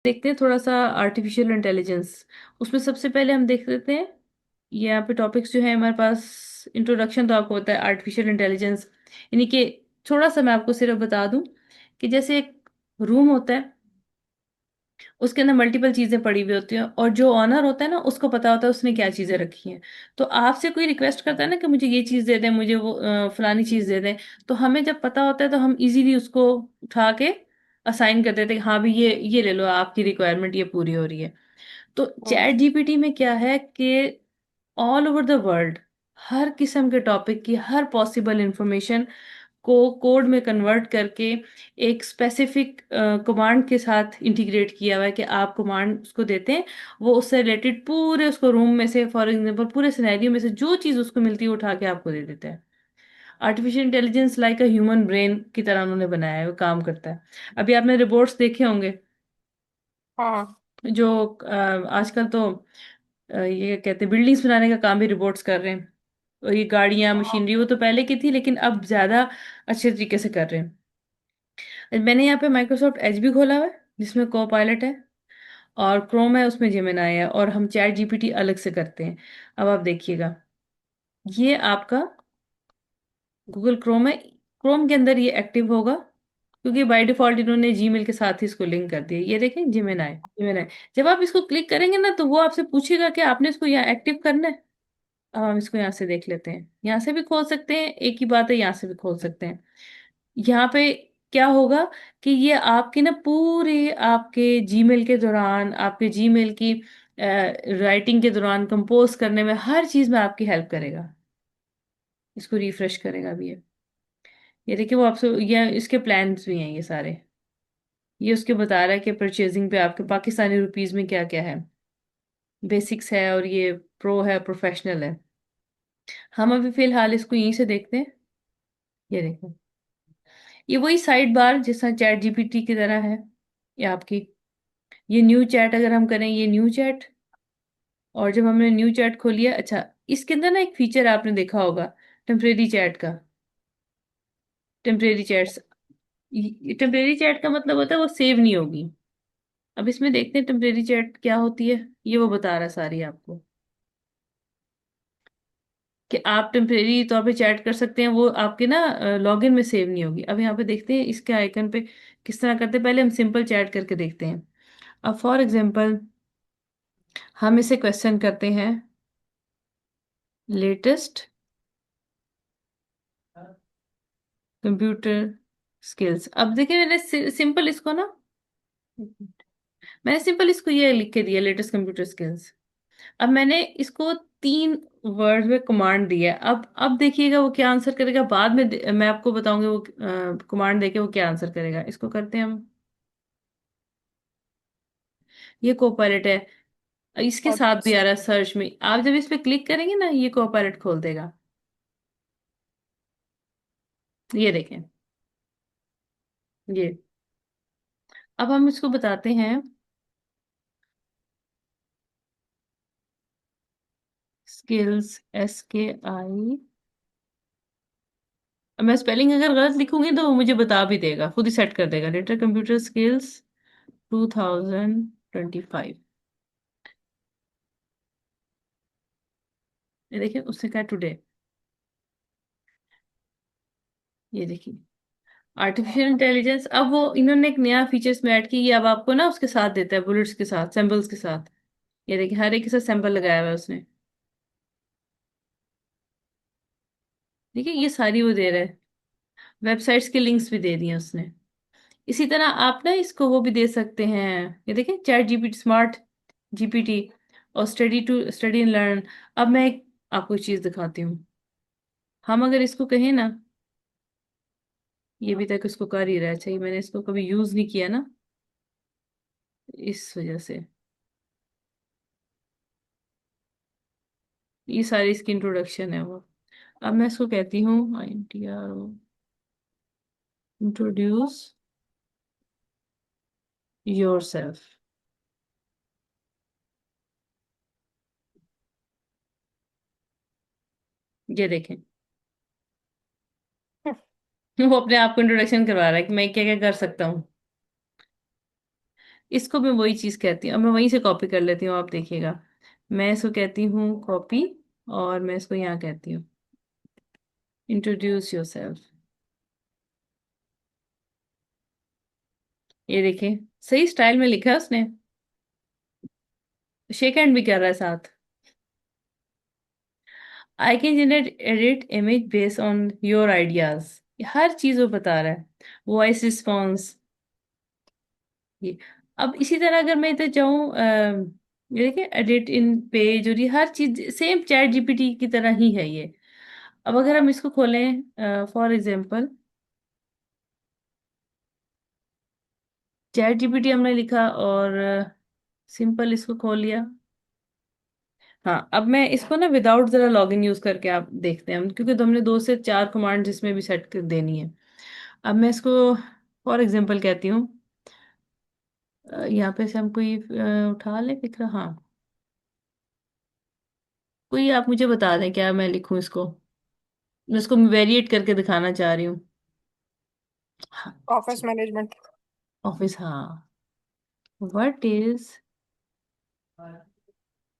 देखते हैं थोड़ा सा आर्टिफिशियल इंटेलिजेंस। उसमें सबसे पहले हम देख लेते हैं, ये यहाँ पे टॉपिक्स जो है हमारे पास। इंट्रोडक्शन तो आपको होता है आर्टिफिशियल इंटेलिजेंस, यानी कि थोड़ा सा मैं आपको सिर्फ बता दूं कि जैसे एक रूम होता है, उसके अंदर मल्टीपल चीजें पड़ी हुई होती हैं, और जो ऑनर होता है ना उसको पता होता है उसने क्या चीजें रखी हैं। तो आपसे कोई रिक्वेस्ट करता है ना कि मुझे ये चीज दे दें, मुझे वो फलानी चीज दे दें, तो हमें जब पता होता है तो हम इजीली उसको उठा के असाइन कर देते हैं कि हाँ भी ये ले लो, आपकी रिक्वायरमेंट ये पूरी हो रही है। तो चैट हम्म। जीपीटी में क्या है कि ऑल ओवर द वर्ल्ड हर किस्म के टॉपिक की हर पॉसिबल इंफॉर्मेशन को कोड में कन्वर्ट करके एक स्पेसिफिक कमांड के साथ इंटीग्रेट किया हुआ है कि आप कमांड उसको देते हैं, वो उससे रिलेटेड पूरे उसको रूम में से, फॉर एग्जांपल पूरे सिनेरियो में से जो चीज़ उसको मिलती है वो उठा के आपको दे देता है। Artificial intelligence like a human brain की तरह उन्होंने बनाया है, वो काम करता है। अभी आपने रिपोर्ट्स देखे होंगे हाँ। जो आजकल तो ये कहते हैं बिल्डिंग्स बनाने का काम भी रोबोट्स कर रहे हैं। और ये गाड़ियां मशीनरी वो तो पहले की थी, लेकिन अब ज्यादा अच्छे तरीके से कर रहे हैं। मैंने यहाँ पे माइक्रोसॉफ्ट एज भी खोला हुआ है जिसमें को पायलट है, और क्रोम है उसमें जेमिनाई है, और हम चैट जीपीटी अलग से करते हैं। अब आप देखिएगा, ये आपका गूगल क्रोम है। क्रोम के अंदर ये एक्टिव होगा क्योंकि बाय डिफॉल्ट इन्होंने जीमेल के साथ ही इसको लिंक कर दिया। ये देखें, जेमिनाई जेमिनाई। जब आप इसको क्लिक करेंगे ना तो वो आपसे पूछेगा कि आपने इसको यहाँ एक्टिव करना है। अब हम इसको यहाँ से देख लेते हैं, यहाँ से भी खोल सकते हैं, एक ही बात है, यहाँ से भी खोल सकते हैं। यहाँ पे क्या होगा कि ये आपके ना पूरे आपके जीमेल के दौरान, आपके जीमेल की राइटिंग के दौरान, कंपोज करने में, हर चीज में आपकी हेल्प करेगा। इसको रिफ्रेश करेगा भी ये देखिए, वो आपसे ये इसके प्लान्स भी हैं ये सारे। ये उसके बता रहा है कि परचेजिंग पे आपके पाकिस्तानी रुपीस में क्या क्या है। बेसिक्स है, और ये प्रो है, प्रोफेशनल है। हम अभी फिलहाल इसको यहीं से देखते हैं। ये देखो, ये वही साइड बार जैसा चैट जीपीटी की तरह है ये आपकी। ये न्यू चैट अगर हम करें, ये न्यू चैट, और जब हमने न्यू चैट खोली है, अच्छा इसके अंदर ना एक फीचर आपने देखा होगा, टेम्परेरी चैट का। टेम्परेरी चैट्स, टेम्परेरी चैट का मतलब होता है वो सेव नहीं होगी। अब इसमें देखते हैं टेम्परेरी चैट क्या होती है। ये वो बता रहा है सारी आपको कि आप टेम्परेरी तौर पे चैट कर सकते हैं, वो आपके ना लॉगिन में सेव नहीं होगी। अब यहाँ पे देखते हैं इसके आइकन पे किस तरह करते हैं। पहले हम सिंपल चैट करके देखते हैं। अब फॉर एग्जांपल हम इसे क्वेश्चन करते हैं, लेटेस्ट कंप्यूटर स्किल्स। अब देखिए मैंने सिंपल इसको ना, मैंने सिंपल इसको ये लिख के दिया, लेटेस्ट कंप्यूटर स्किल्स। अब मैंने इसको 3 वर्ड में कमांड दिया है। अब देखिएगा वो क्या आंसर करेगा। बाद में मैं आपको बताऊंगी वो कमांड देके वो क्या आंसर करेगा। इसको करते हैं हम, ये कोपायलट है। इसके साथ भी आ अच्छा। रहा है सर्च में। आप जब इस पे क्लिक करेंगे ना ये कोपायलट खोल देगा। ये देखें, ये। अब हम इसको बताते हैं, स्किल्स, SKI। अब मैं स्पेलिंग अगर गलत लिखूंगी तो वो मुझे बता भी देगा, खुद ही सेट कर देगा। Letter computer skills 2025। ये देखिए उसने कहा टुडे। ये देखिए आर्टिफिशियल इंटेलिजेंस। अब वो इन्होंने एक नया फीचर्स में ऐड की, ये अब आपको ना उसके साथ देता है, बुलेट्स के साथ, सिंबल्स के साथ। ये देखिए हर एक के साथ सिंबल लगाया हुआ है उसने। देखिए ये सारी वो दे रहा है, वेबसाइट्स के लिंक्स भी दे दिए उसने। इसी तरह आप ना इसको वो भी दे सकते हैं। ये देखिए चैट जीपीटी, स्मार्ट जीपीटी, और स्टडी एंड लर्न। अब मैं आपको एक चीज दिखाती हूँ। हम अगर इसको कहें ना, ये भी तक इसको कर ही रहा है। अच्छा, ये मैंने इसको कभी यूज नहीं किया ना, इस वजह से। ये सारी इसकी इंट्रोडक्शन है वो। अब मैं इसको कहती हूँ INTR, इंट्रोड्यूस योर सेल्फ। ये देखें, वो अपने आप को इंट्रोडक्शन करवा रहा है कि मैं क्या क्या कर सकता हूँ। इसको मैं वही चीज कहती हूँ, अब मैं वहीं से कॉपी कर लेती हूँ, आप देखिएगा। मैं इसको कहती हूँ कॉपी, और मैं इसको यहाँ कहती हूँ इंट्रोड्यूस योर सेल्फ। ये देखिए, सही स्टाइल में लिखा है उसने। शेक हैंड भी कर रहा है साथ। I can generate edit image based on your ideas. हर चीज वो बता रहा है। Voice response. ये, अब इसी तरह अगर मैं इधर जाऊं, ये देखिए एडिट इन पेज, और ये हर चीज सेम चैट जीपीटी की तरह ही है ये। अब अगर हम इसको खोलें, फॉर एग्जांपल चैट जीपीटी हमने लिखा, और सिंपल इसको खोल लिया। हाँ, अब मैं इसको ना विदाउट जरा लॉगिन यूज करके आप देखते हैं हम, क्योंकि तो हमने 2 से 4 कमांड इसमें भी सेट कर देनी है। अब मैं इसको फॉर एग्जांपल कहती हूँ, यहाँ पे से हम कोई उठा ले फिक्र, हाँ। कोई आप मुझे बता दें क्या मैं लिखूं इसको। मैं इसको वेरिएट करके दिखाना चाह रही हूँ। हाँ, ऑफिस मैनेजमेंट। ऑफिस, हाँ। What is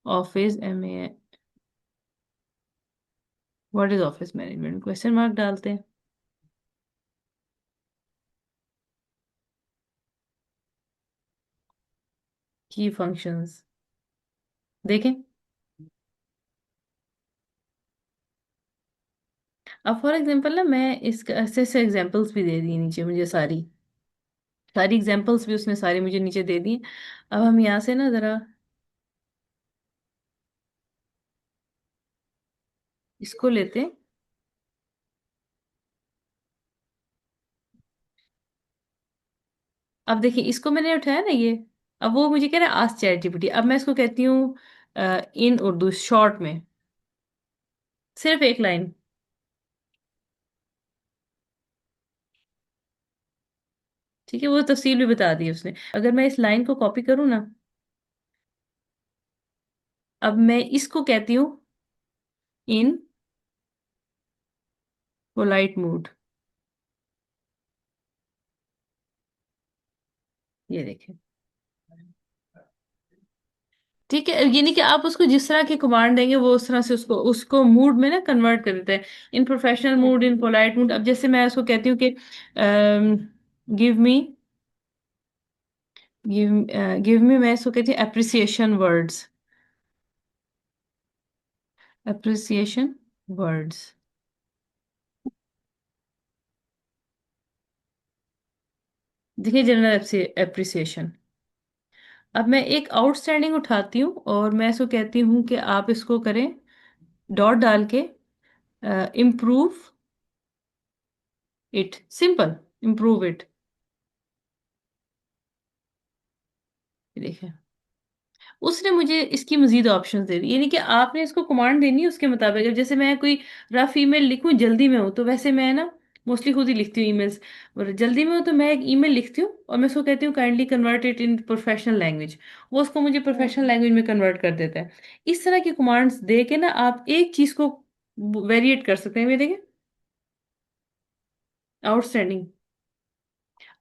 office, MA। What is office management, question mark डालते हैं। की फंक्शंस देखें। अब फॉर एग्जांपल ना, मैं इसका ऐसे ऐसे एग्जांपल्स भी दे दी नीचे मुझे, सारी सारी एग्जांपल्स भी उसने सारी मुझे नीचे दे दी। अब हम यहाँ से ना जरा इसको लेते हैं। अब देखिए, इसको मैंने उठाया ना ये। अब वो मुझे कह रहा है आस्क चैट जीपीटी। अब मैं इसको कहती हूँ इन उर्दू शॉर्ट में, सिर्फ एक लाइन। ठीक है, वो तफसील भी बता दी उसने। अगर मैं इस लाइन को कॉपी करूँ ना, अब मैं इसको कहती हूँ इन पोलाइट मूड। ये देखें। ठीक है, यानी कि आप उसको जिस तरह की कमांड देंगे वो उस तरह से उसको उसको मूड में ना कन्वर्ट कर देता है। In professional mood, in polite mood. अब जैसे मैं उसको कहती हूँ कि give me give give me, मैं इसको कहती हूँ अप्रिसिएशन वर्ड्स। Appreciation words. देखिए, जनरल अप्रिसिएशन। अब मैं एक आउटस्टैंडिंग उठाती हूँ, और मैं इसको कहती हूँ कि आप इसको करें डॉट डाल के improve it, simple improve it. देखिए, उसने मुझे इसकी मजीद ऑप्शंस दे दी। यानी कि आपने इसको कमांड देनी है उसके मुताबिक। अब जैसे मैं कोई रफ ईमेल लिखूं, जल्दी में हूं, तो वैसे मैं ना मोस्टली खुद ही लिखती हूँ ईमेल्स। और जल्दी में हूं तो मैं एक ईमेल लिखती हूँ, और मैं उसको कहती हूँ kindly convert it in professional language. वो उसको मुझे प्रोफेशनल लैंग्वेज में कन्वर्ट कर देता है। इस तरह की कमांड्स दे के ना आप एक चीज को वेरिएट कर सकते हैं। ये देखिए, आउटस्टैंडिंग।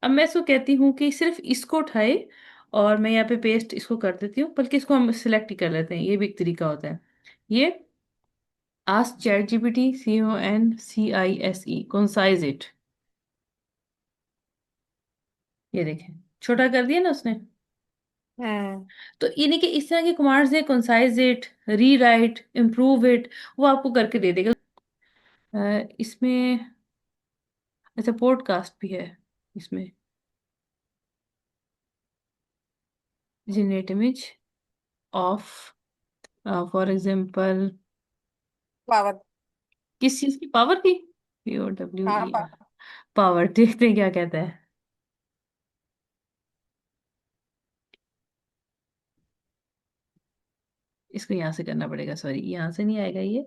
अब मैं इसको कहती हूँ कि सिर्फ इसको उठाए, और मैं यहाँ पे पेस्ट इसको कर देती हूँ, बल्कि इसको हम सिलेक्ट ही कर लेते हैं, ये भी एक तरीका होता है। ये ask chat GPT, CONCISE, concise it. ये देखें, छोटा कर दिया ना उसने। हम्म। तो यानी कि इस तरह के कमांड्स है, कंसाइज इट, री राइट, इम्प्रूव इट, वो आपको करके दे देगा। इसमें अच्छा पॉडकास्ट भी है इसमें। Generate image of, for example power. किस चीज की, पावर की। हाँ POWER। पावर, देखते हैं क्या कहता है। इसको यहाँ से करना पड़ेगा, सॉरी, यहाँ से नहीं आएगा ये।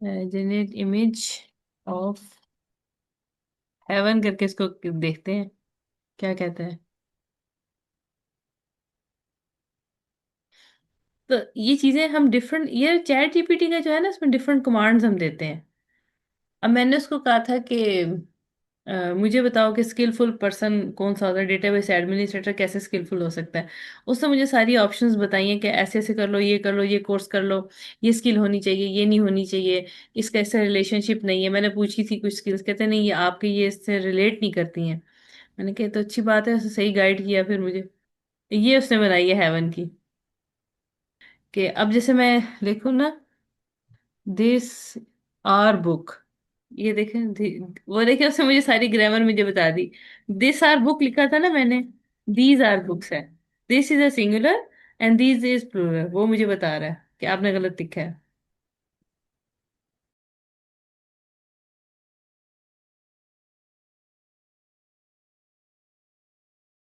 जनरेट इमेज ऑफ हेवन करके इसको देखते हैं क्या कहता है। तो ये चीजें हम डिफरेंट, ये चैट जीपीटी का जो है ना, इसमें डिफरेंट कमांड्स हम देते हैं। अब मैंने उसको कहा था कि मुझे बताओ कि स्किलफुल पर्सन कौन सा होता है, डेटाबेस एडमिनिस्ट्रेटर कैसे स्किलफुल हो सकता है। उसने मुझे सारी ऑप्शंस बताई हैं कि ऐसे ऐसे कर लो, ये कर लो, ये कोर्स कर लो, ये स्किल होनी चाहिए, ये नहीं होनी चाहिए, इसका इससे रिलेशनशिप नहीं है। मैंने पूछी थी कुछ स्किल्स, कहते नहीं ये आपके ये इससे रिलेट नहीं करती हैं। मैंने कहा तो अच्छी बात है, उसने सही गाइड किया फिर मुझे। ये उसने बनाई है हेवन की, कि अब जैसे मैं लिखूँ ना, दिस आर बुक, ये देखें वो देखे उसने मुझे सारी ग्रामर मुझे बता दी। दिस आर बुक लिखा था ना मैंने, दीज आर बुक्स है। This is a singular and these is plural, वो मुझे बता रहा है कि आपने गलत लिखा है।